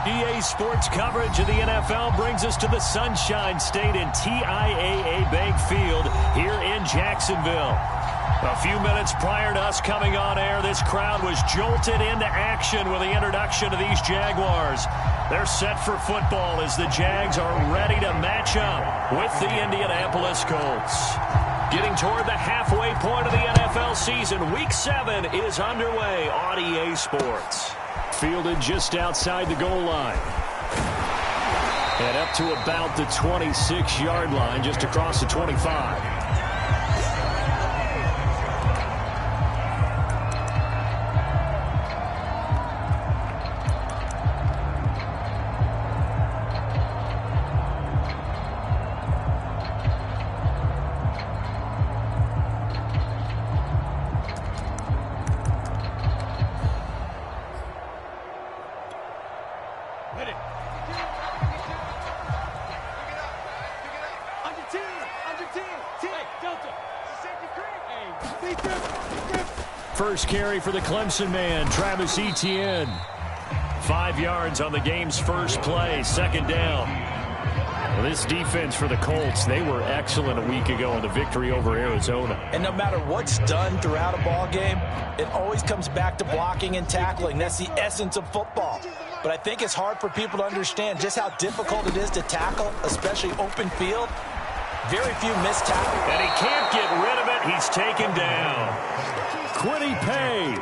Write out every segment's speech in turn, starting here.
EA Sports coverage of the NFL brings us to the Sunshine State and TIAA Bank Field here in Jacksonville. A few minutes prior to us coming on air, this crowd was jolted into action with the introduction of these Jaguars. They're set for football as the Jags are ready to match up with the Indianapolis Colts. Getting toward the halfway point of the NFL season, Week 7 is underway on EA Sports. Fielded just outside the goal line. And up to about the 26-yard line, just across the 25. First carry for the Clemson man, Travis Etienne. 5 yards on the game's first play, second down. Well, this defense for the Colts, they were excellent a week ago in the victory over Arizona. And no matter what's done throughout a ball game, it always comes back to blocking and tackling. That's the essence of football. But I think it's hard for people to understand just how difficult it is to tackle, especially open field. Very few missed tackles. And he can't get rid of it. He's taken down. Quiddy Pay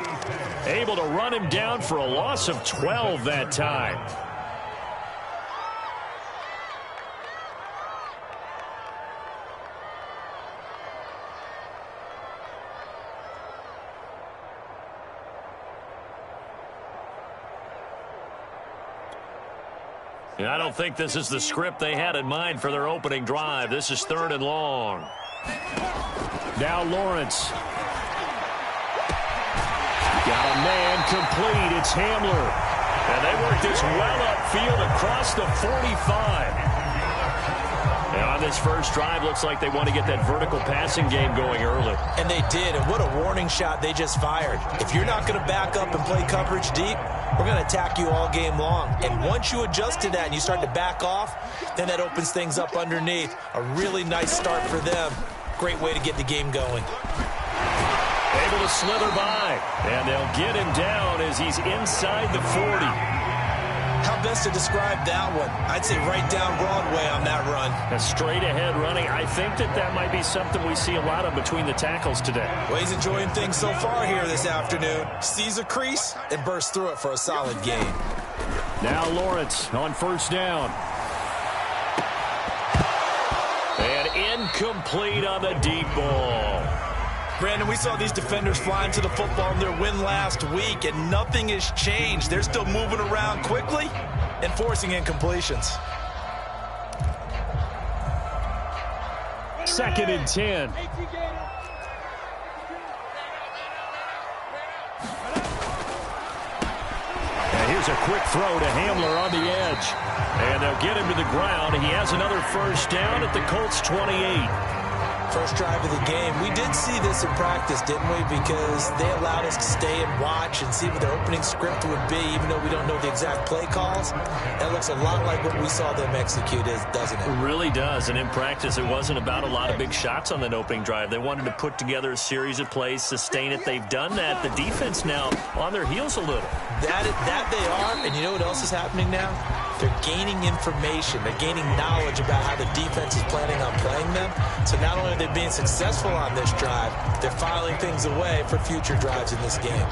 able to run him down for a loss of 12 that time. I don't think this is the script they had in mind for their opening drive. This is 3rd and long. Now Lawrence. Got a man complete. It's Hamler. And they work this well upfield across the 45. And on this first drive, looks like they want to get that vertical passing game going early. And they did. And what a warning shot they just fired. If you're not going to back up and play coverage deep, we're going to attack you all game long. And once you adjust to that and you start to back off, then that opens things up underneath. A really nice start for them. Great way to get the game going. Able to slither by. And they'll get him down as he's inside the 40. How best to describe that one? I'd say right down Broadway on that run. A straight ahead running. I think that might be something we see a lot of between the tackles today. Well, he's enjoying things so far here this afternoon. Sees a crease and bursts through it for a solid gain. Now Lawrence on first down. And incomplete on the deep ball. Brandon, we saw these defenders flying to the football in their win last week, and nothing has changed. They're still moving around quickly and forcing incompletions. 2nd and 10. And here's a quick throw to Hamler on the edge. And they'll get him to the ground. He has another first down at the Colts 28. First drive of the game. We did see this in practice, didn't we? Because they allowed us to stay and watch and see what their opening script would be, even though we don't know the exact play calls. That looks a lot like what we saw them execute, doesn't it? It really does. And in practice, it wasn't about a lot of big shots on that opening drive. They wanted to put together a series of plays, sustain it. They've done that. The defense now on their heels a little. That they are. And you know what else is happening now? They're gaining information. They're gaining knowledge about how the defense is planning on playing them. So not only are they being successful on this drive, they're filing things away for future drives in this game.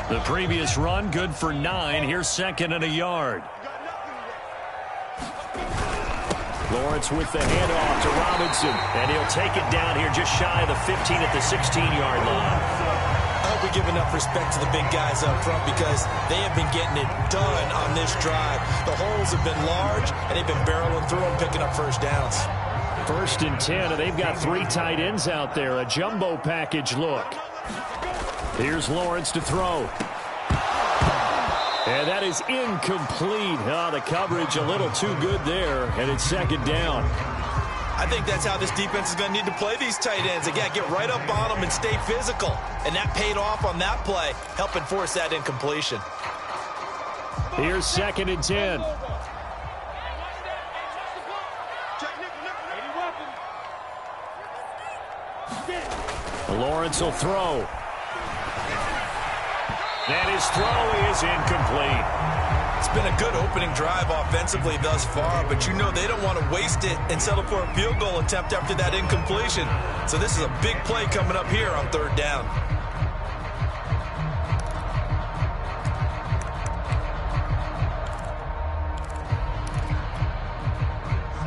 The previous run, good for 9. Here's 2nd and a yard. Lawrence with the handoff to Robinson, and he'll take it down here just shy of the 15 at the 16-yard line. I hope we give enough respect to the big guys up front because they have been getting it done on this drive. The holes have been large, and they've been barreling through them, picking up first downs. 1st and 10, and they've got 3 tight ends out there, a jumbo package look. Here's Lawrence to throw. And that is incomplete. The coverage a little too good there, and it's 2nd down. I I think that's how this defense is going to need to play these tight ends. Again, get right up on them and stay physical. And that paid off on that play, helping force that incompletion. Here's 2nd and 10. Lawrence will throw. And his throw is incomplete. It's been a good opening drive offensively thus far, but you know they don't want to waste it and settle for a field goal attempt after that incompletion. So this is a big play coming up here on 3rd down.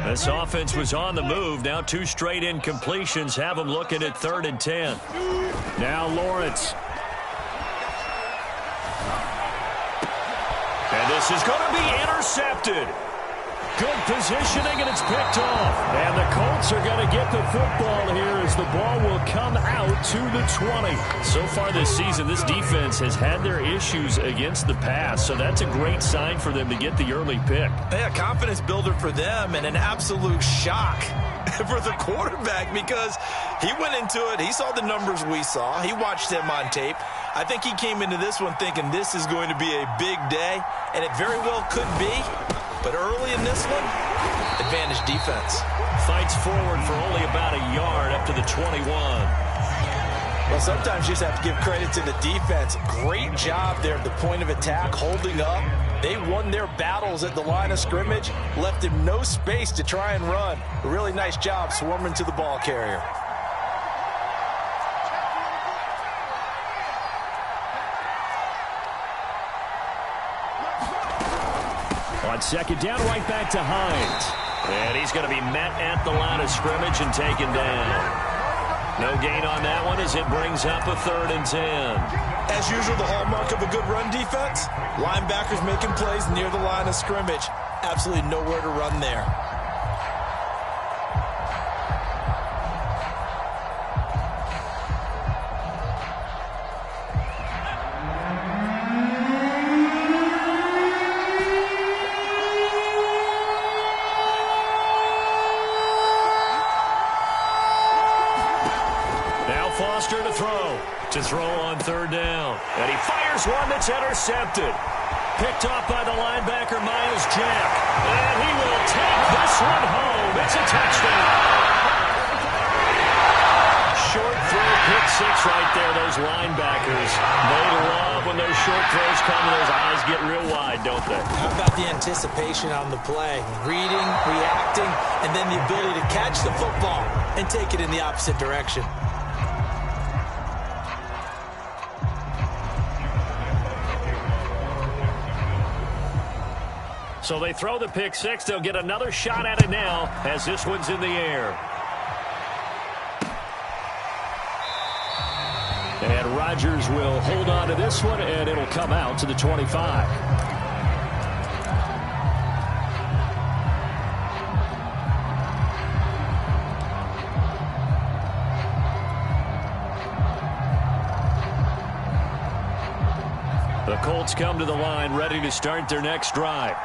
This offense was on the move. Now 2 straight incompletions have them looking at 3rd and 10. Now Lawrence. And this is going to be intercepted. Good positioning, and it's picked off. And the Colts are going to get the football here as the ball will come out to the 20. So far this season, this defense has had their issues against the pass, so that's a great sign for them to get the early pick. Yeah, confidence builder for them and an absolute shock for the quarterback because he went into it. He saw the numbers we saw. He watched them on tape. I think he came into this one thinking this is going to be a big day, and it very well could be. But early in this one, advantage defense. Fights forward for only about a yard up to the 21. Well, sometimes you just have to give credit to the defense. Great job there at the point of attack, holding up. They won their battles at the line of scrimmage, left him no space to try and run. A really nice job swarming to the ball carrier. On 2nd down, right back to Hines. And he's going to be met at the line of scrimmage and taken down. No gain on that one as it brings up a 3rd and 10. As usual, the hallmark of a good run defense, linebackers making plays near the line of scrimmage. Absolutely nowhere to run there. To throw on 3rd down. And he fires one that's intercepted. Picked off by the linebacker, Miles Jack. And he will take this one home. It's a touchdown. Short throw, pick 6 right there, those linebackers. They love when those short throws come and those eyes get real wide, don't they? How about the anticipation on the play? Reading, reacting, and then the ability to catch the football and take it in the opposite direction. So they throw the pick 6. They'll get another shot at it now as this one's in the air. And Rodgers will hold on to this one, and it'll come out to the 25. The Colts come to the line ready to start their next drive.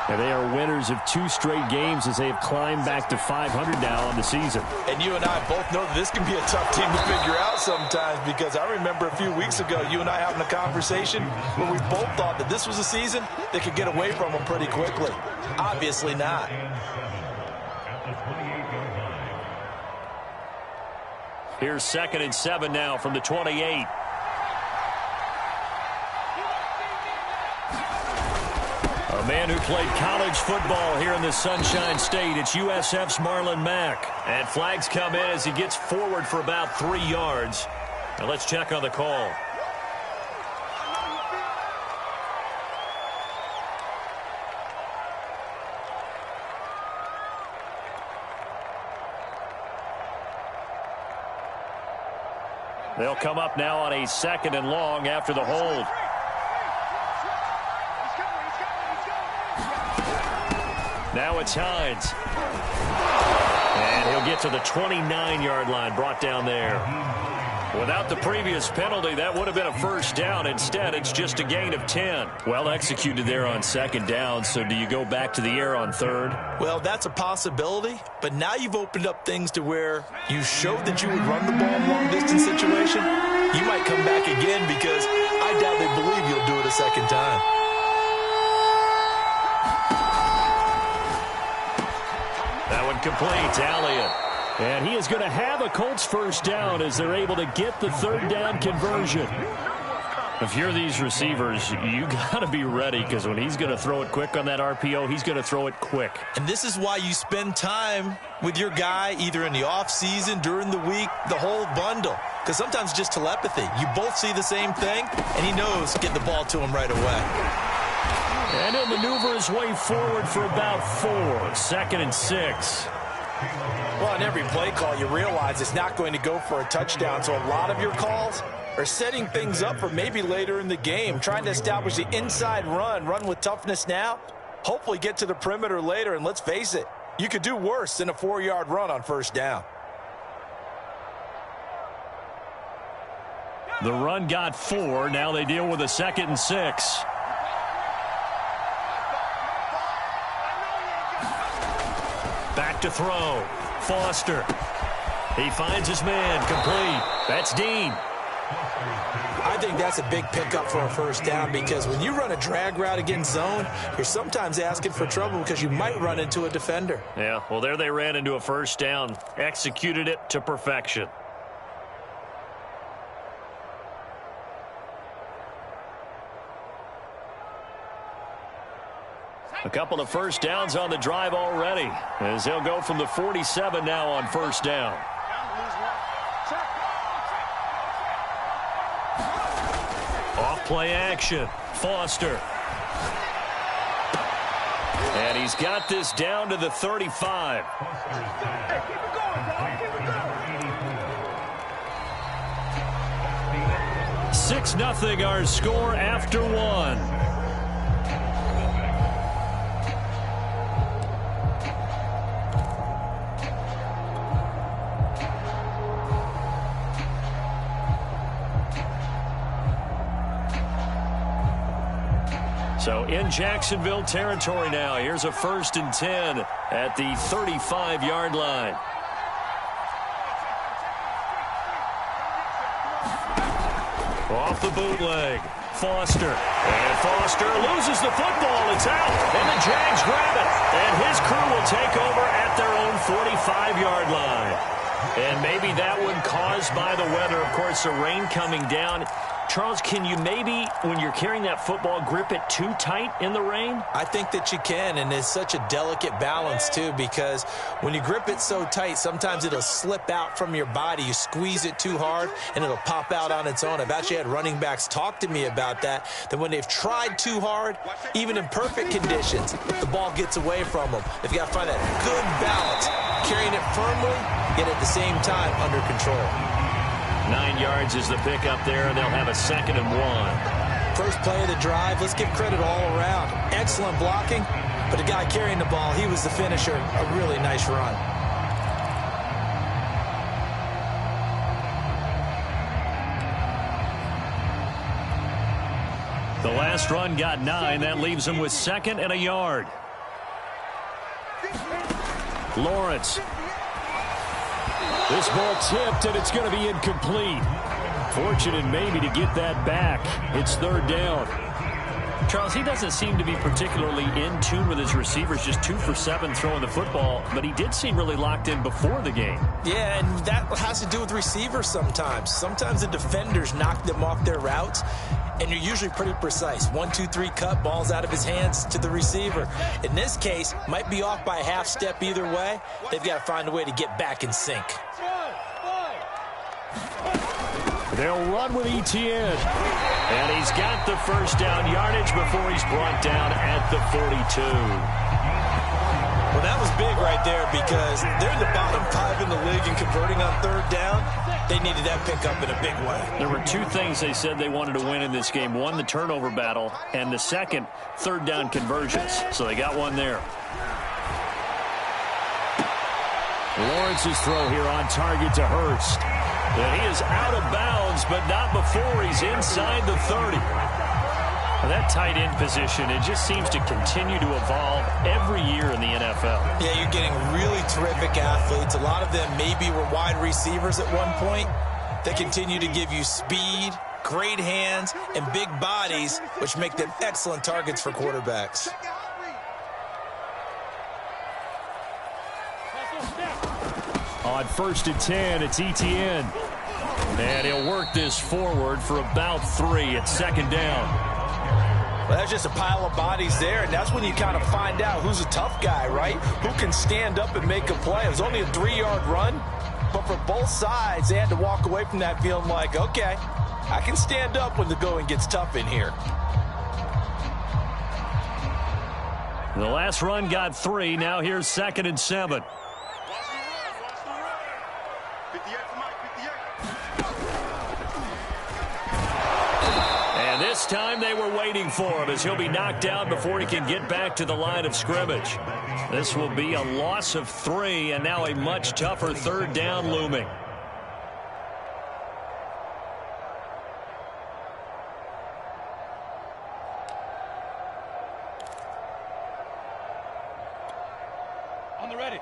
And they are winners of 2 straight games as they have climbed back to 500 now on the season. And you and I both know that this can be a tough team to figure out sometimes because I remember a few weeks ago you and I having a conversation where we both thought that this was a season that could get away from them pretty quickly. Obviously not. Here's 2nd and 7 now from the 28. A man who played college football here in the Sunshine State. It's USF's Marlon Mack. And flags come in as he gets forward for about 3 yards. Now let's check on the call. They'll come up now on a 2nd and long after the hold. Now it's Hines. And he'll get to the 29-yard line, brought down there. Without the previous penalty, that would have been a first down. Instead, it's just a gain of 10. Well executed there on second down. So do you go back to the air on third? Well, that's a possibility. But now you've opened up things to where you showed that you would run the ball in long-distance situation. You might come back again because I doubt they believe you'll do it a second time. That one complete. Elliott. And he is going to have a Colts first down as they're able to get the third down conversion. If you're these receivers, you got to be ready because when he's going to throw it quick on that RPO, he's going to throw it quick. And this is why you spend time with your guy either in the offseason, during the week, the whole bundle. Because sometimes just telepathy. You both see the same thing, and he knows get the ball to him right away. And he'll maneuver his way forward for about 4. 2nd and 6. Well, on every play call, you realize it's not going to go for a touchdown. So a lot of your calls are setting things up for maybe later in the game, trying to establish the inside run with toughness now, hopefully get to the perimeter later. And let's face it, you could do worse than a 4-yard run on first down. The run got 4. Now they deal with a 2nd and 6. Back to throw. Foster. He finds his man. Complete. That's Dean. I think that's a big pickup for a first down because when you run a drag route against zone, you're sometimes asking for trouble because you might run into a defender. Yeah, well, there they ran into a first down. Executed it to perfection. A couple of first downs on the drive already as they'll go from the 47 now on first down. Off play action. Foster. And he's got this down to the 35. Six 6-0 our score after 1. So in Jacksonville territory now. Here's a 1st and 10 at the 35-yard line. Off the bootleg. Foster. And Foster loses the football. It's out. And the Jags grab it. And his crew will take over at their own 45-yard line. And maybe that one caused by the weather. Of course, the rain coming down. Charles, can you maybe, when you're carrying that football, grip it too tight in the rain? I think that you can, and it's such a delicate balance, too, because when you grip it so tight, sometimes it'll slip out from your body. You squeeze it too hard, and it'll pop out on its own. I've actually had running backs talk to me about that when they've tried too hard, even in perfect conditions, the ball gets away from them. They've got to find that good balance, carrying it firmly, yet at the same time under control. 9 yards is the pickup there, and they'll have a 2nd and 1. First play of the drive, let's give credit all around. Excellent blocking, but the guy carrying the ball, he was the finisher. A really nice run. The last run got 9. That leaves him with 2nd and a yard. Lawrence. This ball tipped, and it's going to be incomplete. Fortunate maybe to get that back. It's 3rd down. Charles, he doesn't seem to be particularly in tune with his receivers, just 2 for 7 throwing the football, but he did seem really locked in before the game. Yeah, and that has to do with receivers sometimes. Sometimes the defenders knock them off their routes, and you're usually pretty precise. 1, 2, 3 cut, balls out of his hands to the receiver. In this case, might be off by a half step either way. They've got to find a way to get back in sync. They'll run with Etienne. And he's got the first down yardage before he's brought down at the 42. Well, that was big right there because they're in the bottom 5 in the league and converting on 3rd down. They needed that pickup in a big way. There were 2 things they said they wanted to win in this game. One, the turnover battle, and the second, 3rd down conversions. So they got one there. Lawrence's throw here on target to Hurst. And he is out of bounds, but not before he's inside the 30. That tight end position, it just seems to continue to evolve every year in the NFL. Yeah, you're getting really terrific athletes. A lot of them maybe were wide receivers at one point. They continue to give you speed, great hands, and big bodies, which make them excellent targets for quarterbacks. On 1st and 10, it's ETN. And he'll work this forward for about 3 at 2nd down. Well, that's just a pile of bodies there, and that's when you kind of find out who's a tough guy, right? Who can stand up and make a play. It was only a 3-yard run, but for both sides, they had to walk away from that feeling like, okay, I can stand up when the going gets tough in here. The last run got 3. Now here's 2nd and 7. And this time they were waiting for him as he'll be knocked down before he can get back to the line of scrimmage. This will be a loss of 3, and now a much tougher 3rd down looming. On the ready.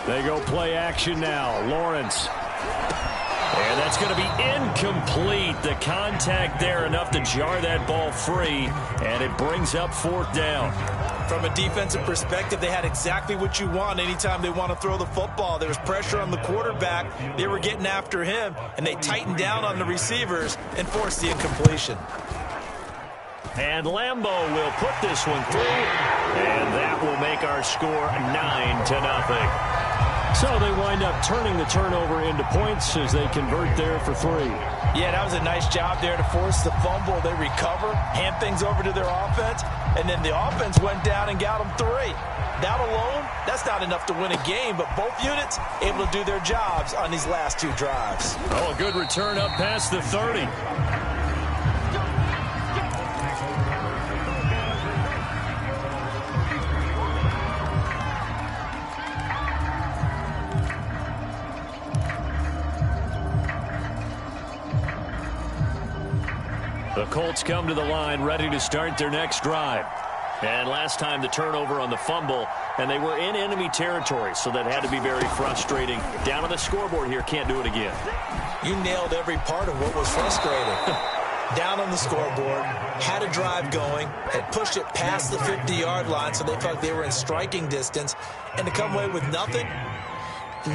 They go play action now. Lawrence. And that's going to be incomplete. The contact there enough to jar that ball free, and it brings up 4th down. From a defensive perspective, they had exactly what you want anytime they want to throw the football. There was pressure on the quarterback. They were getting after him, and they tightened down on the receivers and forced the incompletion. And Lambeau will put this one through, and that will make our score 9-0. So they wind up turning the turnover into points as they convert there for 3. Yeah, that was a nice job there to force the fumble. They recover, hand things over to their offense, and then the offense went down and got them 3. That alone, that's not enough to win a game, but both units able to do their jobs on these last 2 drives. Oh, a good return up past the 30. The Colts come to the line ready to start their next drive. And last time the turnover on the fumble, and they were in enemy territory, so that had to be very frustrating. Down on the scoreboard here, can't do it again. You nailed every part of what was frustrating. Down on the scoreboard, had a drive going, had pushed it past the 50-yard line, so they felt they were in striking distance, and to come away with nothing,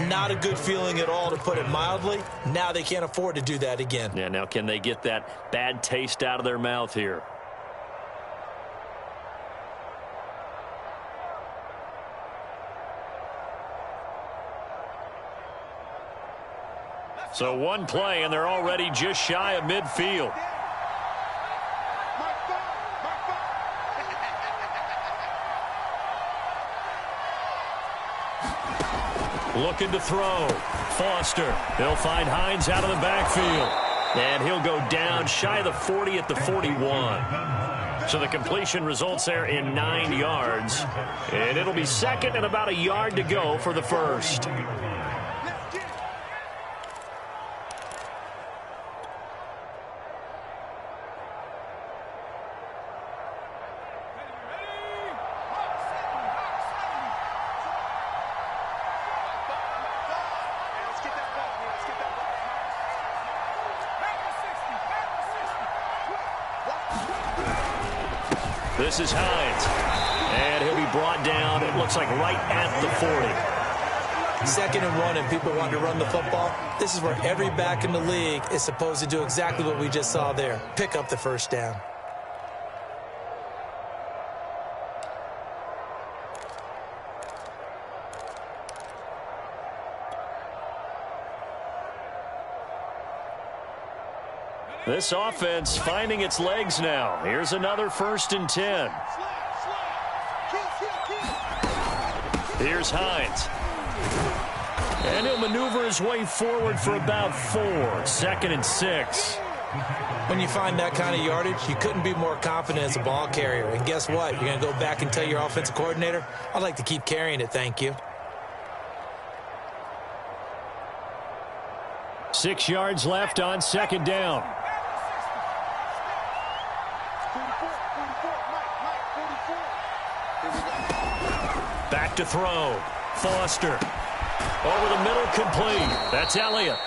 not a good feeling at all, to put it mildly. Now they can't afford to do that again. Yeah, now can they get that bad taste out of their mouth here? So one play, and they're already just shy of midfield. Looking to throw. Foster. They'll find Hines out of the backfield. And he'll go down shy of the 40 at the 41. So the completion results there in 9 yards. And it'll be 2nd and about a yard to go for the 1st. This is Hines, and he'll be brought down, it looks like right at the 40. 2nd and 1, and people want to run the football. This is where every back in the league is supposed to do exactly what we just saw there. Pick up the 1st down. This offense finding its legs now. Here's another 1st and 10. Here's Hines. And he'll maneuver his way forward for about 4. 2nd and 6. When you find that kind of yardage, you couldn't be more confident as a ball carrier. And guess what? You're going to go back and tell your offensive coordinator, I'd like to keep carrying it, thank you. 6 yards left on second down. Back to throw. Foster. Over the middle, complete. That's Elliott.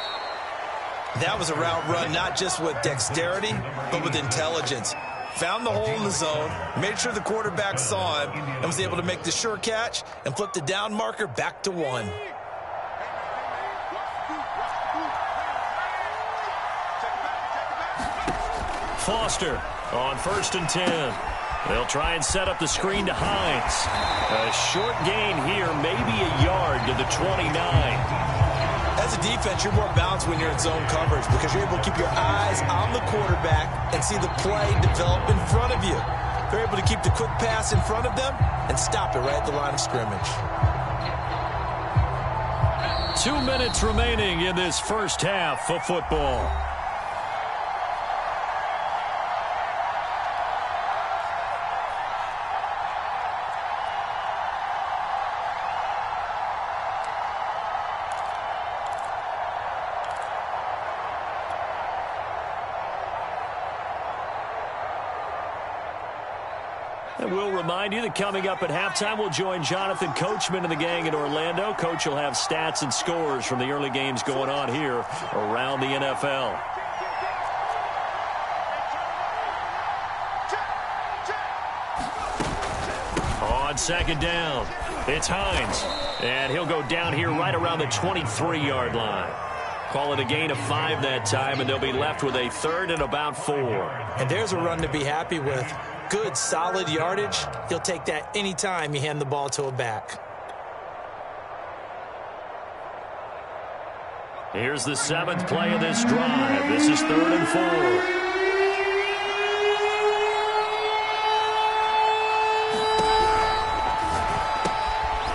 That was a route run not just with dexterity, but with intelligence. Found the hole in the zone, made sure the quarterback saw him, and was able to make the sure catch and flip the down marker back to 1. Foster on 1st and 10. They'll try and set up the screen to Hines. A short gain here, maybe a yard to the 29. As a defense, you're more balanced when you're in zone coverage because you're able to keep your eyes on the quarterback and see the play develop in front of you. They're able to keep the quick pass in front of them and stop it right at the line of scrimmage. 2 minutes remaining in this first half of football. And we'll remind you that coming up at halftime, we'll join Jonathan Coachman and the gang in Orlando. Coach will have stats and scores from the early games going on here around the NFL. On second down, it's Hines. And he'll go down here right around the 23-yard line. Call it a gain of 5 that time, and they'll be left with a 3rd and about 4. And there's a run to be happy with. Good, solid yardage. You'll take that anytime you hand the ball to a back. Here's the 7th play of this drive. This is 3rd and 4.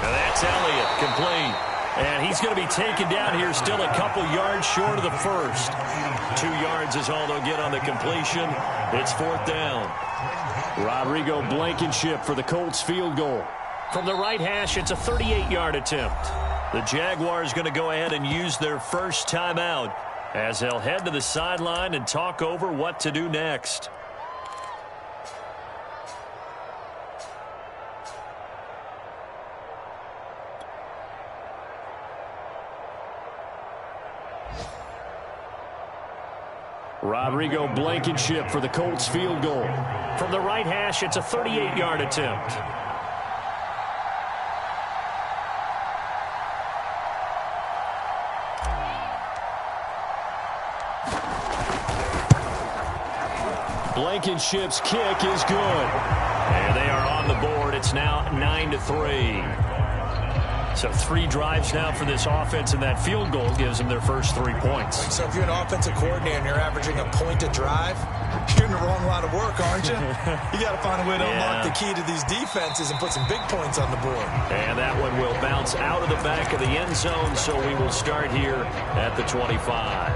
And that's Elliott, complete. And he's going to be taken down here still a couple yards short of the first. 2 yards is all they'll get on the completion. It's 4th down. Rodrigo Blankenship for the Colts field goal. From the right hash, it's a 38-yard attempt. The Jaguars going to go ahead and use their first timeout as they'll head to the sideline and talk over what to do next. Rodrigo Blankenship for the Colts field goal. From the right hash, it's a 38-yard attempt. Blankenship's kick is good. And they are on the board. It's now 9-3. So 3 drives now for this offense, and that field goal gives them their first 3 points. So if you're an offensive coordinator and you're averaging a point a drive, you're in the wrong line of work, aren't you? You got to find a way to unlock the key to these defenses and put some big points on the board. And that one will bounce out of the back of the end zone, so we will start here at the 25.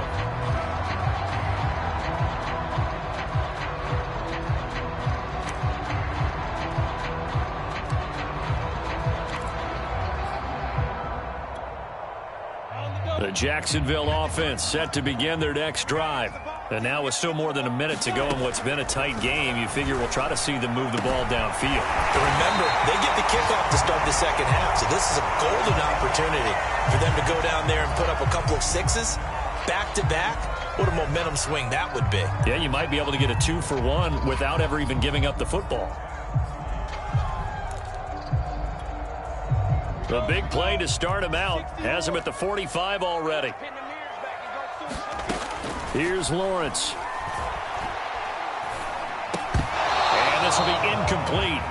The Jacksonville offense set to begin their next drive. And now with still more than a minute to go in what's been a tight game, you figure we'll try to see them move the ball downfield. But remember, they get the kickoff to start the second half, so this is a golden opportunity for them to go down there and put up a couple of 6s back-to-back. What a momentum swing that would be. Yeah, you might be able to get a 2-for-1 without ever even giving up the football. The big play to start him out has him at the 45 already. Here's Lawrence. And this will be incomplete.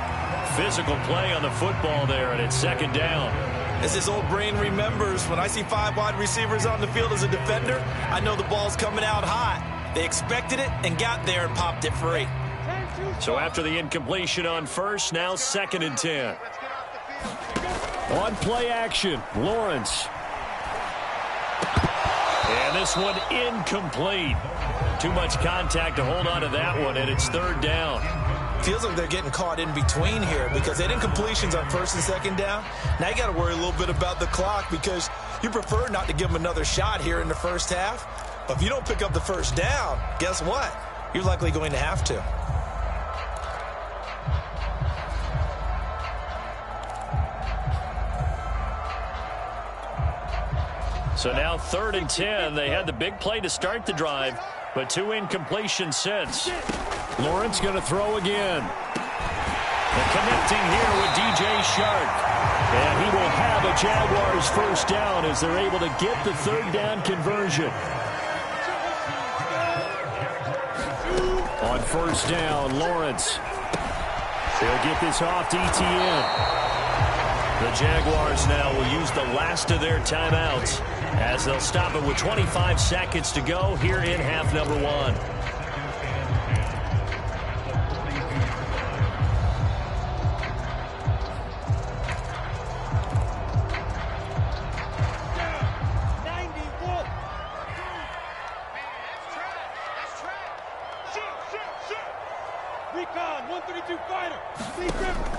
Physical play on the football there, and it's second down. As his old brain remembers, when I see 5 wide receivers on the field as a defender, I know the ball's coming out hot. They expected it and got there and popped it free. So after the incompletion on first, now 2nd and 10. On play action, Lawrence. And this one incomplete. Too much contact to hold on to that one, and it's third down. Feels like they're getting caught in between here because they didn't completions on first and second down. Now you got to worry a little bit about the clock because you prefer not to give them another shot here in the first half. But if you don't pick up the first down, guess what? You're likely going to have to. So now 3rd and 10. They had the big play to start the drive, but 2 incompletions since. Lawrence going to throw again. And connecting here with DJ Shark. And he will have a Jaguars first down as they're able to get the 3rd down conversion. On first down, Lawrence. They'll get this off to ETN. The Jaguars now will use the last of their timeouts as they'll stop it with 25 seconds to go here in half number 1.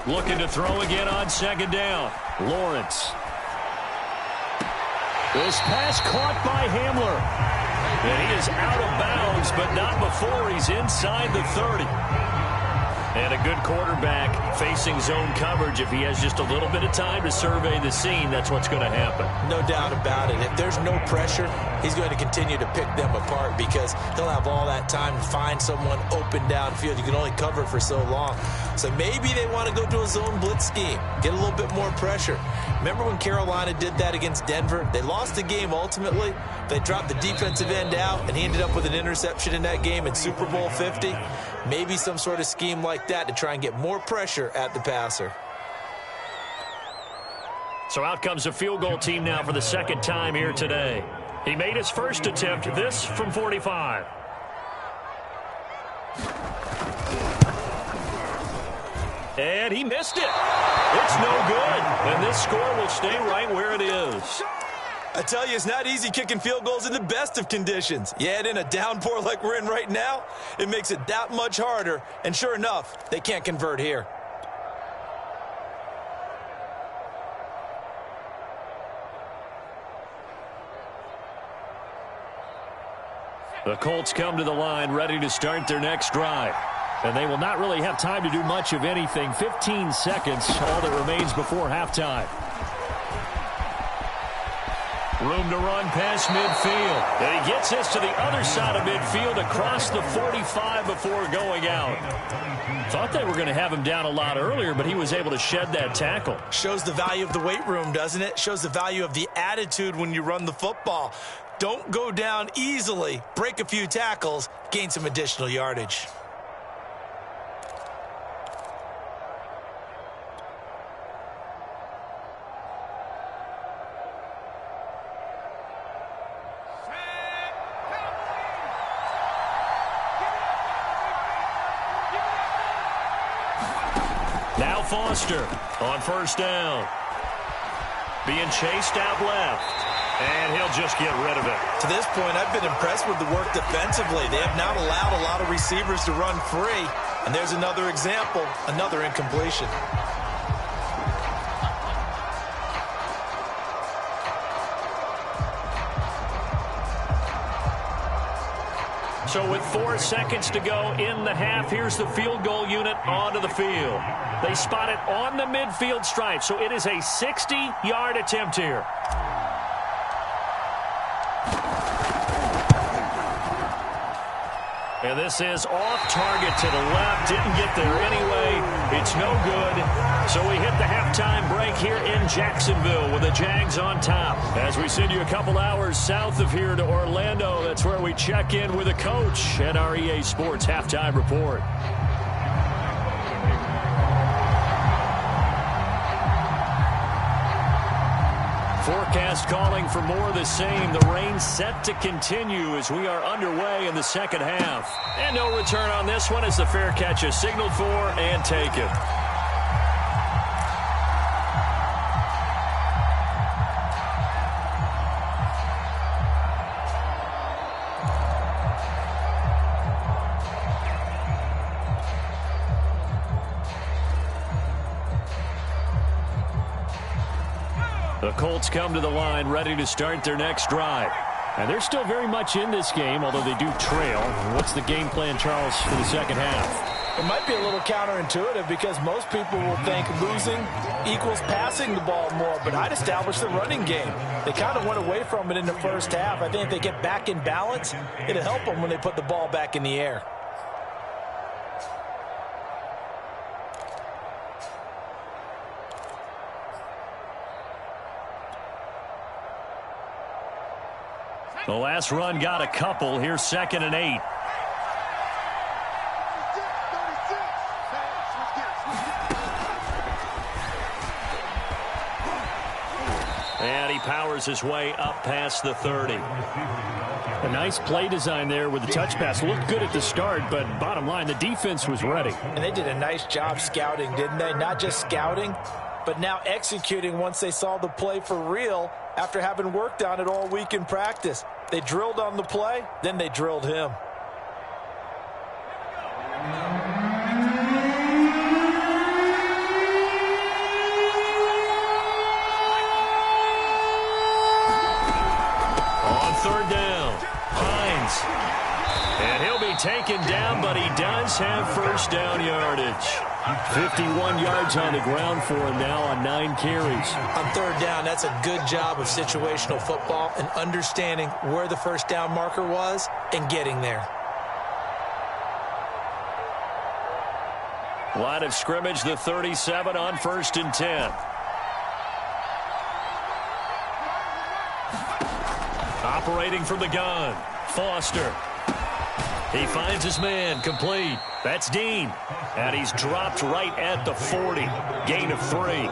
Looking to throw again on second down. Lawrence. This pass caught by Hamler. And he is out of bounds, but not before he's inside the 30. And a good quarterback facing zone coverage. If he has just a little bit of time to survey the scene, that's what's going to happen. No doubt about it. If there's no pressure, he's going to continue to pick them apart because he'll have all that time to find someone open downfield. You can only cover for so long. So maybe they want to go to a zone blitz scheme, get a little bit more pressure. Remember when Carolina did that against Denver? They lost the game ultimately. They dropped the defensive end out, and he ended up with an interception in that game in Super Bowl 50. Maybe some sort of scheme like that to try and get more pressure at the passer. So out comes a field goal team now for the second time here today. He made his first attempt, this from 45. And he missed it. It's no good. And this score will stay right where it is. I tell you, it's not easy kicking field goals in the best of conditions. Yet in a downpour like we're in right now, it makes it that much harder. And sure enough, they can't convert here. The Colts come to the line ready to start their next drive. And they will not really have time to do much of anything. 15 seconds, all that remains before halftime. Room to run past midfield. And he gets this to the other side of midfield across the 45 before going out. Thought they were going to have him down a lot earlier, but he was able to shed that tackle. Shows the value of the weight room, doesn't it? Shows the value of the attitude when you run the football. Don't go down easily. Break a few tackles. Gain some additional yardage. Now Foster on first down. Being chased out left. And he'll just get rid of it. To this point, I've been impressed with the work defensively. They have not allowed a lot of receivers to run free. And there's another example, another incompletion. So with 4 seconds to go in the half, here's the field goal unit onto the field. They spot it on the midfield stripe, so it is a 60-yard attempt here. And this is off target to the left. Didn't get there anyway. It's no good. So we hit the halftime break here in Jacksonville with the Jags on top. As we send you a couple hours south of here to Orlando, that's where we check in with a coach at our EA Sports Halftime Report. Forecast calling for more of the same. The rain set to continue as we are underway in the second half. And no return on this one as the fair catch is signaled for and taken. The Colts come to the line ready to start their next drive. And they're still very much in this game, although they do trail. What's the game plan, Charles, for the second half? It might be a little counterintuitive because most people will think losing equals passing the ball more, but I'd establish the running game. They kind of went away from it in the first half. I think if they get back in balance, it'll help them when they put the ball back in the air. The last run got a couple. Here's 2nd and 8. And he powers his way up past the 30. A nice play design there with the touch pass. Looked good at the start, but bottom line, the defense was ready. And they did a nice job scouting, didn't they? Not just scouting, but now executing once they saw the play for real after having worked on it all week in practice. They drilled on the play, then they drilled him. On 3rd down, Hines. And he'll be taken down, but he does have first down yardage. 51 yards on the ground for him now on 9 carries. On 3rd down, that's a good job of situational football and understanding where the first down marker was and getting there. Line of scrimmage, the 37 on 1st and 10. Operating from the gun, Foster. He finds his man, complete. That's Dean. And he's dropped right at the 40. Gain of 3.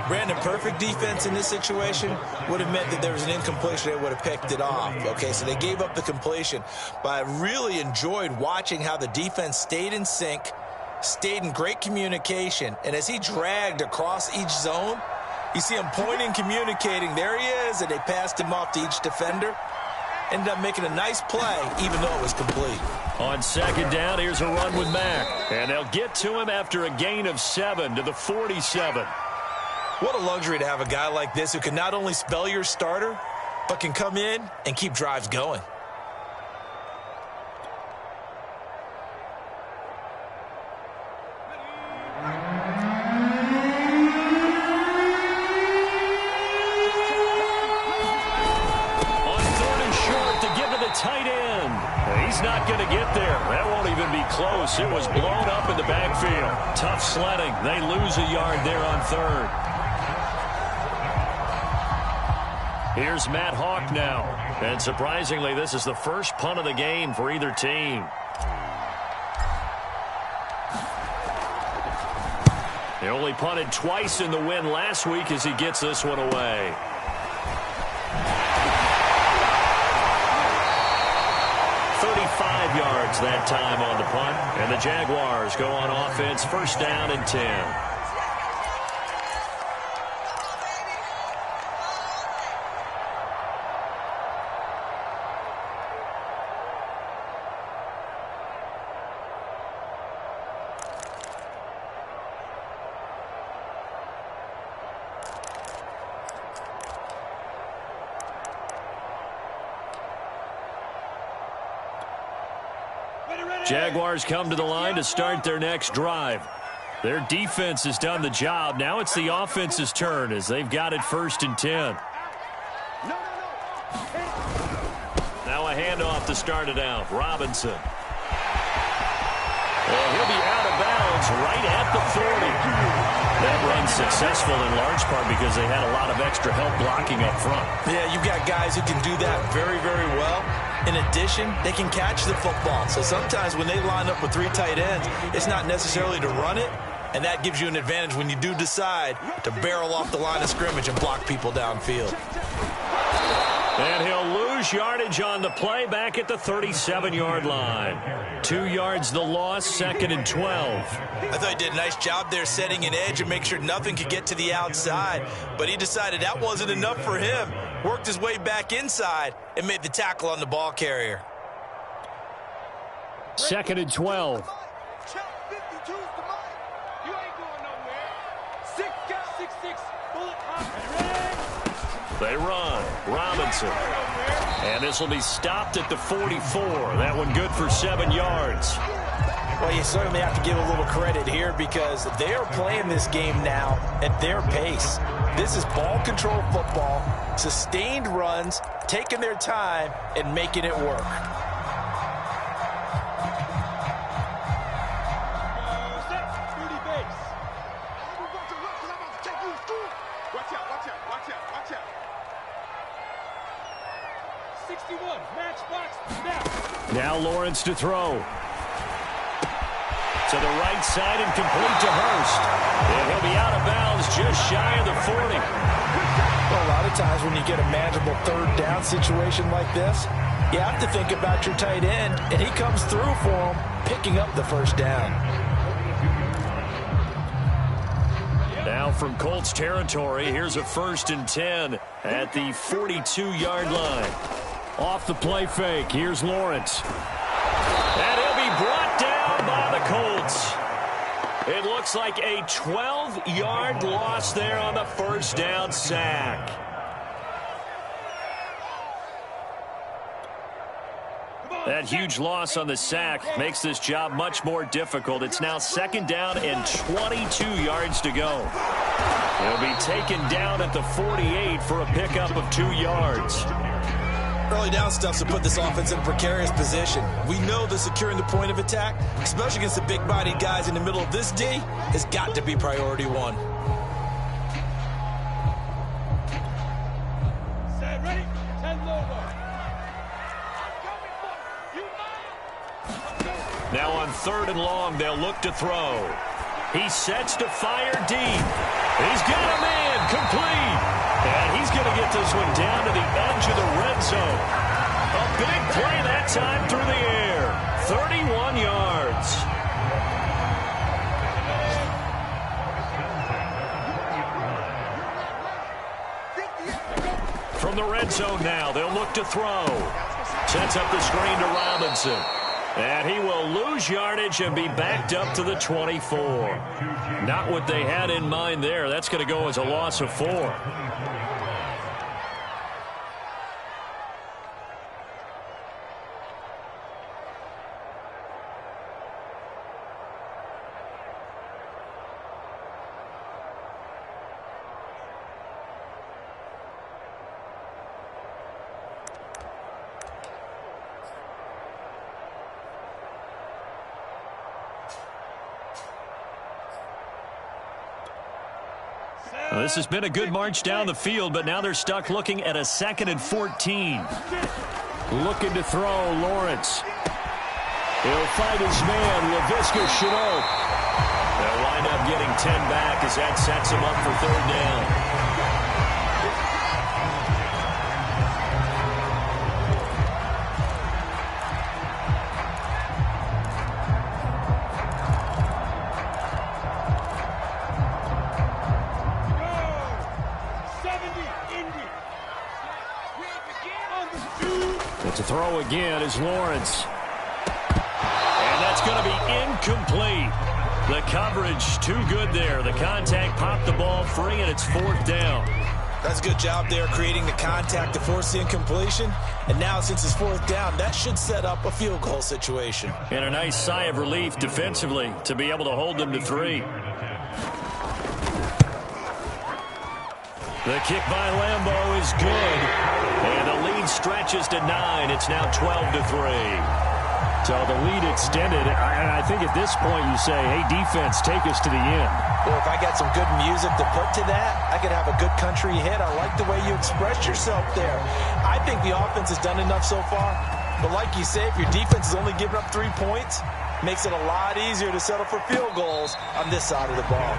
Brandon, perfect defense in this situation would have meant that there was an incompletion. They would have picked it off. Okay, so they gave up the completion. But I really enjoyed watching how the defense stayed in sync, stayed in great communication. And as he dragged across each zone, you see him pointing, communicating. There he is, and they passed him off to each defender. Ended up making a nice play, even though it was complete. On 2nd down, here's a run with Mack. And they'll get to him after a gain of 7 to the 47. What a luxury to have a guy like this who can not only spell your starter, but can come in and keep drives going. Tight end. He's not going to get there. That won't even be close. It was blown up in the backfield. Tough sledding. They lose a yard there on 3rd. Here's Matt Hawk now. And surprisingly, this is the first punt of the game for either team. He only punted twice in the win last week as he gets this one away. 35 yards that time on the punt. And the Jaguars go on offense, 1st down and 10. Jaguars come to the line to start their next drive. Their defense has done the job. Now it's the offense's turn as they've got it 1st and 10. Now a handoff to start it out. Robinson. Well, he'll be out of bounds right at the 40. That run's successful in large part because they had a lot of extra help blocking up front. Yeah, you've got guys who can do that very, very well. In addition, they can catch the football. So sometimes when they line up with 3 tight ends, it's not necessarily to run it, and that gives you an advantage when you do decide to barrel off the line of scrimmage and block people downfield. And he'll lose yardage on the play back at the 37-yard line. 2 yards the loss, 2nd and 12. I thought he did a nice job there setting an edge and make sure nothing could get to the outside. But he decided that wasn't enough for him. Worked his way back inside and made the tackle on the ball carrier. 2nd and 12. Check 52's the mic. You ain't going nowhere. 6 got 6-6. Bullet hot. They run. Robinson. And this will be stopped at the 44. That one good for 7 yards. Well, you certainly have to give a little credit here because they are playing this game now at their pace. This is ball control football, sustained runs, taking their time, and making it work. Now Lawrence to throw. To the right side and complete to Hurst. And he'll be out of bounds just shy of the 40. Well, a lot of times when you get a manageable third down situation like this, you have to think about your tight end, and he comes through for him, picking up the first down. Now from Colts territory, here's a 1st and 10 at the 42-yard line. Off the play fake, here's Lawrence. And he'll be brought down by the Colts. It looks like a 12-yard loss there on the first down sack. That huge loss on the sack makes this job much more difficult. It's now 2nd down and 22 yards to go. He'll be taken down at the 48 for a pickup of 2 yards. Early down stuff's to put this offense in a precarious position. We know that securing the point of attack, especially against the big-bodied guys in the middle of this D, has got to be priority one. Set, ready? 10 over. Now on 3rd and long, they'll look to throw. He sets to fire deep. He's got a man complete. And he's going to get this one down to the edge of the red zone. A big play that time through the air. 31 yards. From the red zone now, they'll look to throw. Sets up the screen to Robinson. And he will lose yardage and be backed up to the 24. Not what they had in mind there. That's going to go as a loss of 4. Well, this has been a good march down the field, but now they're stuck looking at a 2nd and 14. Looking to throw, Lawrence. He'll fight his man, Laviska Shenault. They'll wind up getting 10 back as that sets him up for 3rd down. To throw again is Lawrence. And that's going to be incomplete. The coverage too good there. The contact popped the ball free, and it's 4th down. That's a good job there creating the contact to force the incompletion. And now since it's 4th down, that should set up a field goal situation. And a nice sigh of relief defensively to be able to hold them to 3. The kick by Lambeau is good. And the lead stretches to 9. It's now 12-3. So the lead extended. And I think at this point you say, hey, defense, take us to the end. Well, if I got some good music to put to that, I could have a good country hit. I like the way you expressed yourself there. I think the offense has done enough so far. But like you say, if your defense is only giving up 3 points, makes it a lot easier to settle for field goals on this side of the ball.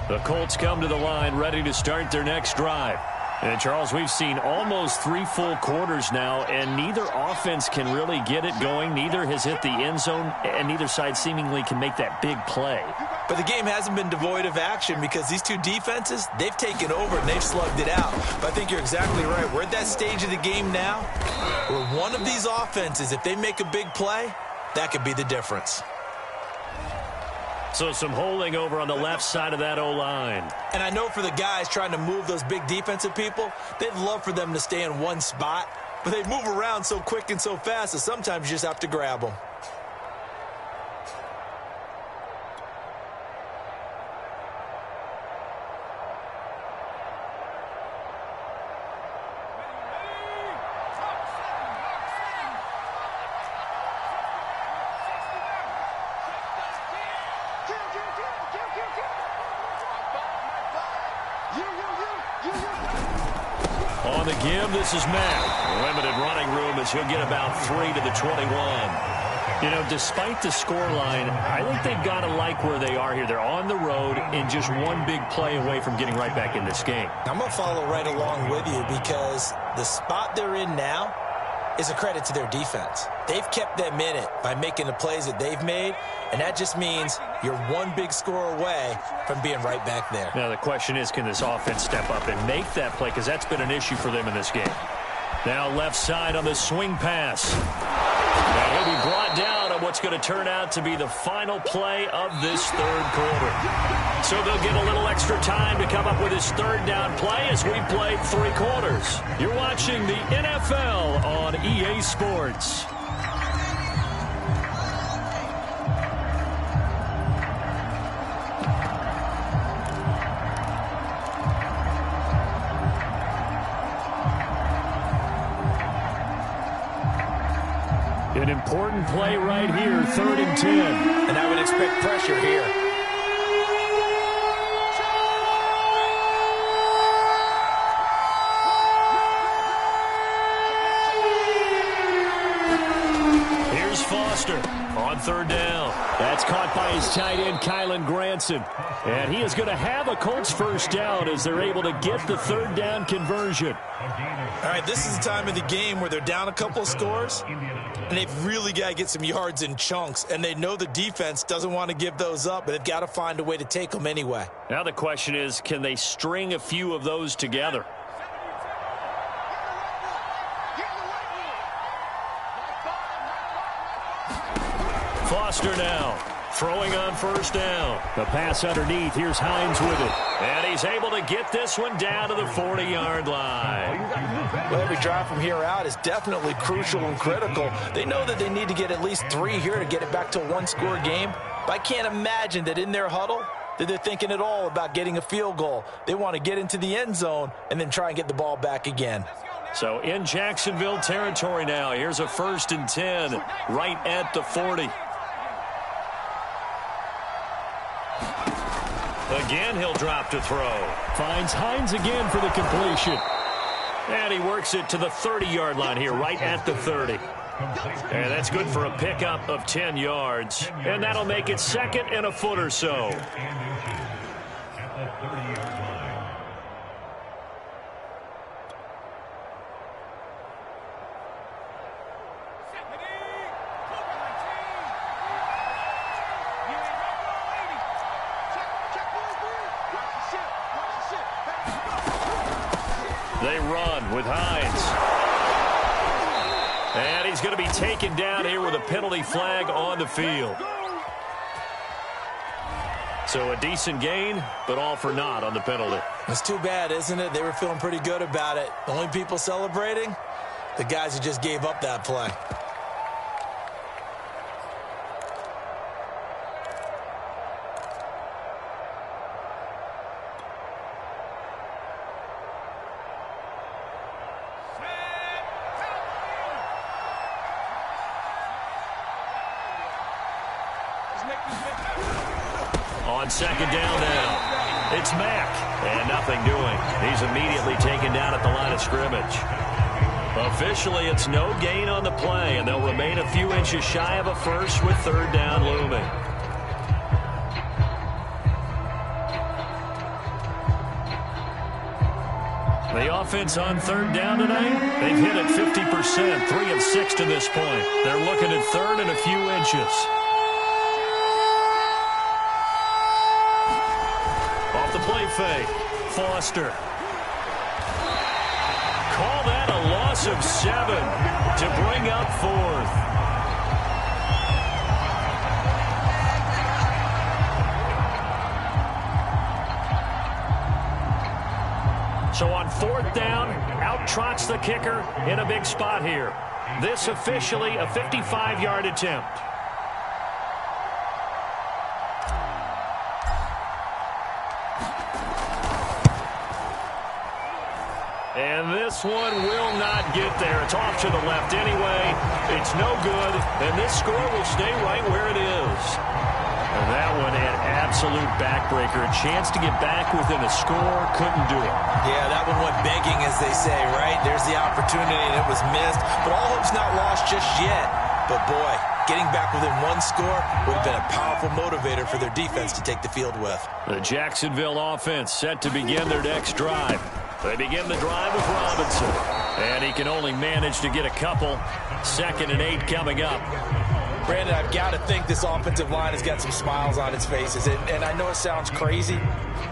The Colts come to the line ready to start their next drive. And, Charles, we've seen almost 3 full quarters now, and neither offense can really get it going. Neither has hit the end zone, and neither side seemingly can make that big play. But the game hasn't been devoid of action because these two defenses, they've taken over and they've slugged it out. But I think you're exactly right. We're at that stage of the game now where one of these offenses, if they make a big play, that could be the difference. So some holding over on the left side of that O-line. And I know for the guys trying to move those big defensive people, they'd love for them to stay in one spot. But they move around so quick and so fast that sometimes you just have to grab them. On the give, this is Mack. Limited running room as he'll get about 3 to the 21. You know, despite the scoreline, I think they've got to like where they are here. They're on the road and just one big play away from getting right back in this game. I'm going to follow right along with you because the spot they're in now is a credit to their defense. They've kept them in it by making the plays that they've made, and that just means you're one big score away from being right back there. Now, the question is, can this offense step up and make that play? Because that's been an issue for them in this game. Now left side on the swing pass. And he'll be brought down on what's going to turn out to be the final play of this third quarter. So they'll get a little extra time to come up with his third down play as we played 3 quarters. You're watching the NFL on EA Sports. An important play right here, 3rd and 10. And I would expect pressure here. Here's Foster on 3rd down. That's caught by his tight end, Kylen Granson. And he is going to have a Colts first down as they're able to get the 3rd down conversion. All right, this is the time of the game where they're down a couple of scores, and they've really got to get some yards in chunks, and they know the defense doesn't want to give those up, but they've got to find a way to take them anyway. Now the question is, can they string a few of those together? Foster now, throwing on 1st down. The pass underneath, here's Hines with it. And he's able to get this one down to the 40-yard line. Well, every drive from here out is definitely crucial and critical. They know that they need to get at least 3 here to get it back to a 1-score game. But I can't imagine that in their huddle that they're thinking at all about getting a field goal. They want to get into the end zone and then try and get the ball back again. So in Jacksonville territory now, here's a 1st and 10 right at the 40. Again, he'll drop to throw. Finds Hines again for the completion. And he works it to the 30-yard line here, right at the 30. And that's good for a pickup of 10 yards. And that'll make it 2nd and a foot or so. They run with Hines. And he's going to be taken down here with a penalty flag on the field. So a decent gain, but all for naught on the penalty. It's too bad, isn't it? They were feeling pretty good about it. The only people celebrating, the guys who just gave up that play. On 2nd down now, it's Mack, and nothing doing. He's immediately taken down at the line of scrimmage. Officially, it's no gain on the play, and they'll remain a few inches shy of a first with 3rd down looming. The offense on third down tonight, they've hit it 50%, 3 of 6 to this point. They're looking at third and a few inches. Off the play fake, Foster. Call that a loss of 7 to bring up 4th. So on 4th down, out trots the kicker in a big spot here. This officially a 55-yard attempt. And this one will not get there. It's off to the left anyway. It's no good, and this score will stay right where it is. And that one an absolute backbreaker. A chance to get back within a score, couldn't do it. Yeah, that one went begging, as they say, right? There's the opportunity, and it was missed. But all hope's not lost just yet. But, boy, getting back within one score would have been a powerful motivator for their defense to take the field with. The Jacksonville offense set to begin their next drive. They begin the drive with Robinson. And he can only manage to get a couple. 2nd and 8 coming up. Brandon, I've got to think this offensive line has got some smiles on its faces. And I know it sounds crazy,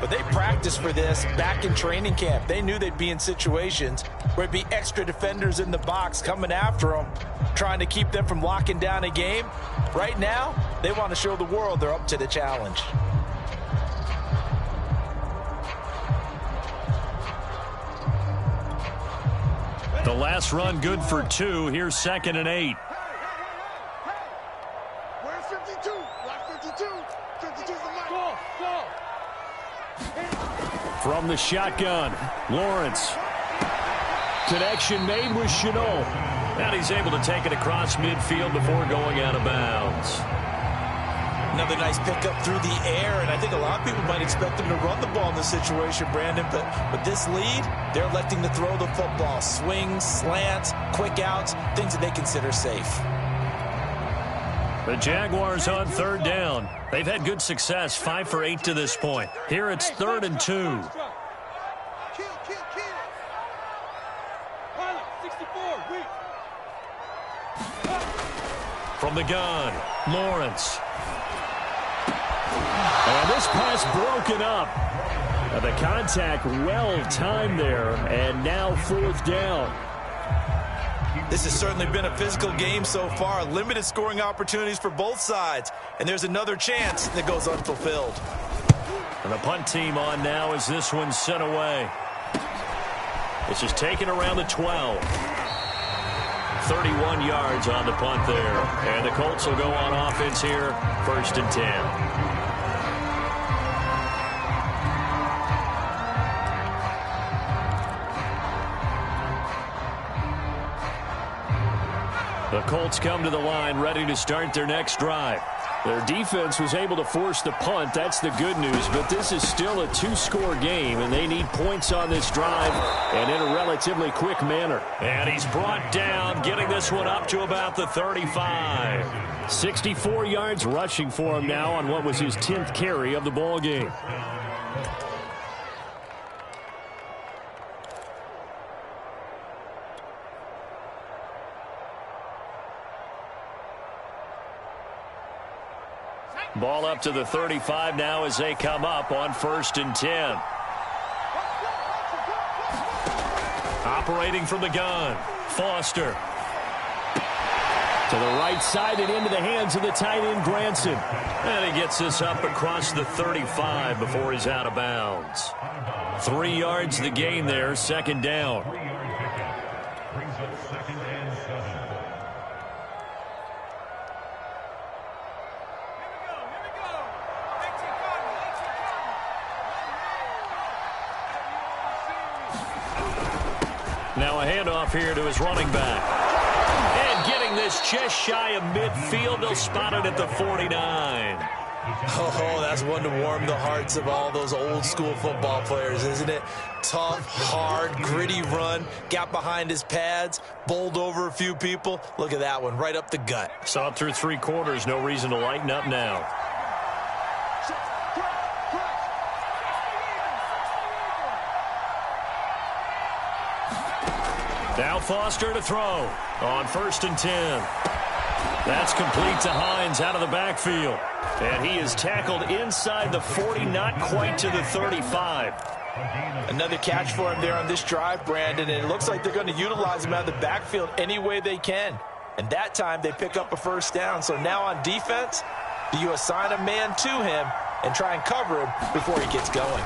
but they practiced for this back in training camp. They knew they'd be in situations where it'd be extra defenders in the box coming after them, trying to keep them from locking down a game. Right now, they want to show the world they're up to the challenge. The last run good for 2. Here's 2nd and 8. Where's 52? Block 52. 52's the mic. Go. From the shotgun, Lawrence. Connection made with Chenault. And he's able to take it across midfield before going out of bounds. Another nice pickup through the air, and I think a lot of people might expect them to run the ball in this situation, Brandon, but with this lead, they're electing to throw the football. Swings, slants, quick outs, things that they consider safe. The Jaguars on 3rd down. They've had good success, 5 for 8 to this point. Here it's 3rd and 2. Kill. 64, weak. From the gun, Lawrence. And this pass broken up. The contact well timed there, and now 4th down. This has certainly been a physical game so far. Limited scoring opportunities for both sides. And there's another chance that goes unfulfilled. And the punt team on now as this one's sent away. This is taken around the 12. 31 yards on the punt there. And the Colts will go on offense here, 1st and 10. The Colts come to the line ready to start their next drive. Their defense was able to force the punt. That's the good news. But this is still a 2-score game, and they need points on this drive and in a relatively quick manner. And he's brought down, getting this one up to about the 35. 64 yards rushing for him now on what was his 10th carry of the ball game. Ball up to the 35 now as they come up on 1st and 10. Operating from the gun, Foster. To the right side and into the hands of the tight end, Granson. And he gets this up across the 35 before he's out of bounds. 3 yards the gain there, 2nd down. Now a handoff here to his running back. And getting this just shy of midfield. They'll spot it at the 49. Oh, that's one to warm the hearts of all those old school football players, isn't it? Tough, hard, gritty run. Got behind his pads, bowled over a few people. Look at that one, right up the gut. Saw it through 3 quarters. No reason to lighten up now. Now Foster to throw on 1st and 10. That's complete to Hines out of the backfield. And he is tackled inside the 40, not quite to the 35. Another catch for him there on this drive, Brandon, and it looks like they're going to utilize him out of the backfield any way they can. And that time they pick up a 1st down. So now on defense, do you assign a man to him and try and cover him before he gets going?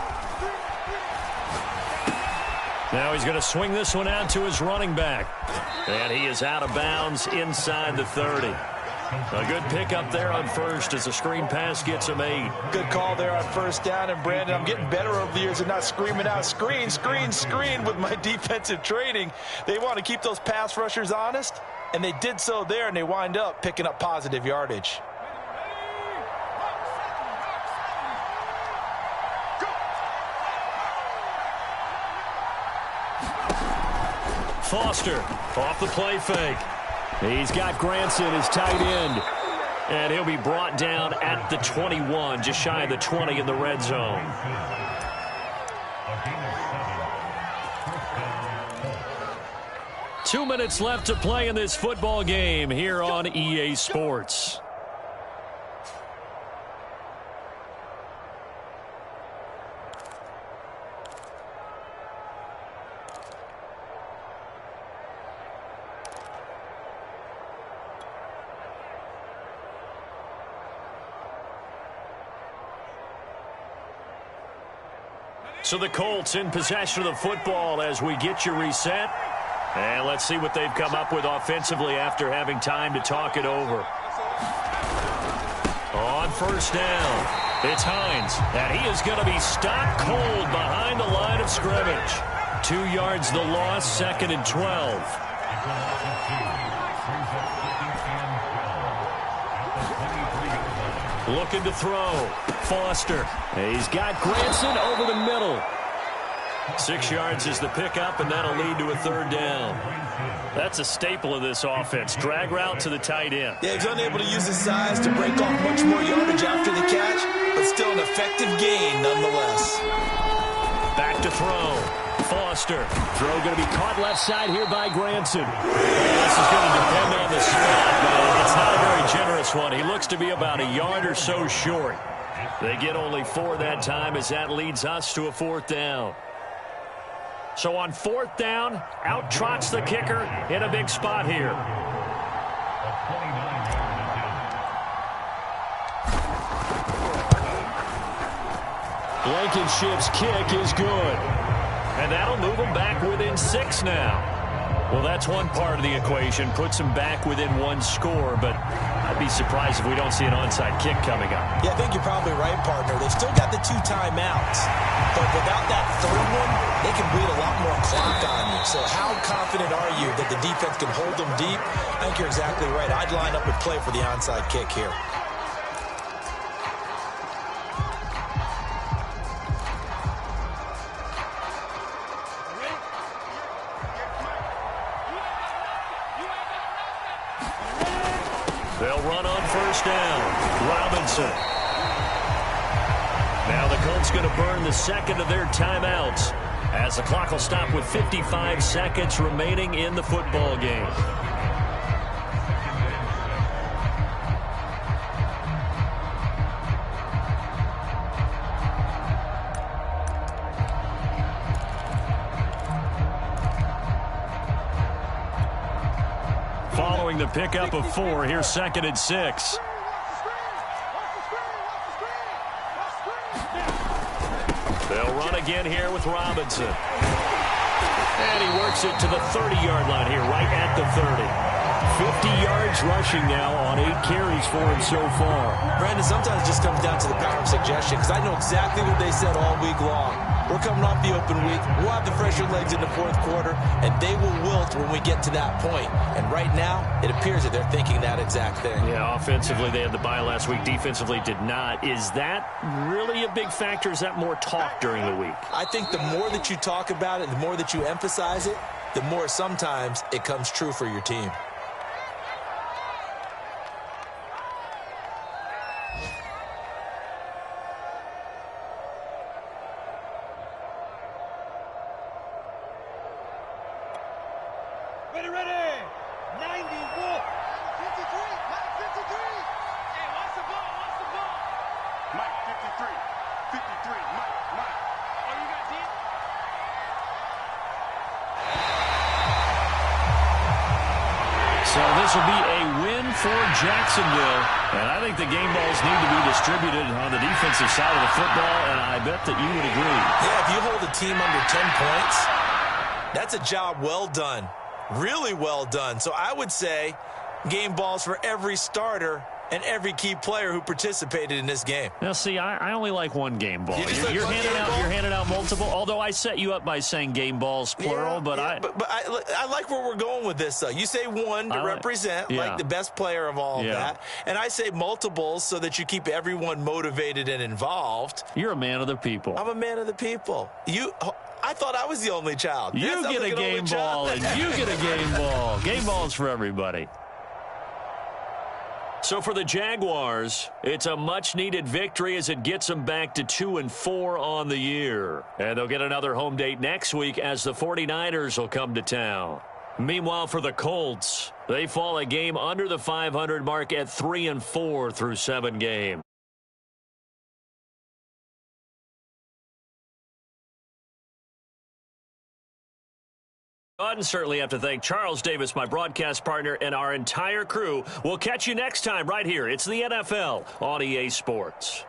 Now he's going to swing this one out to his running back. And he is out of bounds inside the 30. A good pickup there on 1st as the screen pass gets him 8. Good call there on 1st down. And, Brandon, I'm getting better over the years and not screaming out, screen, screen, screen with my defensive training. They want to keep those pass rushers honest, and they did so there, and they wind up picking up positive yardage. Foster off the play fake. He's got Granson, his tight end. And he'll be brought down at the 21, just shy of the 20 in the red zone. Two minutes left to play in this football game here on EA Sports. So the Colts in possession of the football as we get you reset. And let's see what they've come up with offensively after having time to talk it over. On 1st down, it's Hines. And he is going to be stopped cold behind the line of scrimmage. 2 yards the loss, 2nd and 12. Looking to throw. Foster. He's got Granson over the middle. 6 yards is the pickup, and that'll lead to a 3rd down. That's a staple of this offense. Drag route to the tight end. Yeah, he's unable to use his size to break off much more yardage after the catch, but still an effective gain nonetheless. Back to throw. Foster. Throw going to be caught left side here by Granson. This is going to depend on the spot, but it's not a very generous one. He looks to be about a yard or so short. They get only 4 that time as that leads us to a 4th down. So on 4th down, out trots the kicker in a big spot here. Blankenship's kick is good. And that'll move them back within 6 now. Well, that's one part of the equation. Puts them back within 1 score, but I'd be surprised if we don't see an onside kick coming up. Yeah, I think you're probably right, partner. They've still got the 2 timeouts, but without that 3rd one, they can bleed a lot more clock on you. So how confident are you that the defense can hold them deep? I think you're exactly right. I'd line up and play for the onside kick here. They'll run on 1st down. Robinson. Now the Colts going to burn the 2nd of their timeouts as the clock will stop with 55 seconds remaining in the football game. Following the pickup of 4, here's 2nd and 6. They'll run again here with Robinson. And he works it to the 30-yard line here, right at the 30. 50 yards rushing now on 8 carries for him so far. Brandon, sometimes it just comes down to the power of suggestion, because I know exactly what they said all week long. We're coming off the open week. We'll have the fresher legs in the 4th quarter, and they will wilt when we get to that point. And right now, it appears that they're thinking that exact thing. Yeah, offensively, they had the bye last week. Defensively, did not. Is that really a big factor? Is that more talk during the week? I think the more that you talk about it, the more that you emphasize it, the more sometimes it comes true for your team. So this will be a win for Jacksonville. And I think the game balls need to be distributed on the defensive side of the football, and I bet that you would agree. Yeah, if you hold a team under 10 points, that's a job well done. Really well done. So I would say game balls for every starter and every key player who participated in this game. Now, see, I only like one game ball. You're handing out multiple. Although I set you up by saying game balls plural, but I like where we're going with this. Though you say one to represent like the best player of all of that, and I say multiples so that you keep everyone motivated and involved. You're a man of the people. I'm a man of the people. I thought I was the only child. You get a game ball, and you get a game ball. Game balls for everybody. So for the Jaguars, it's a much-needed victory as it gets them back to 2-4 on the year. And they'll get another home date next week as the 49ers will come to town. Meanwhile, for the Colts, they fall a game under the 500 mark at 3-4 through 7 games. And certainly have to thank Charles Davis, my broadcast partner, and our entire crew. We'll catch you next time right here. It's the NFL on EA Sports.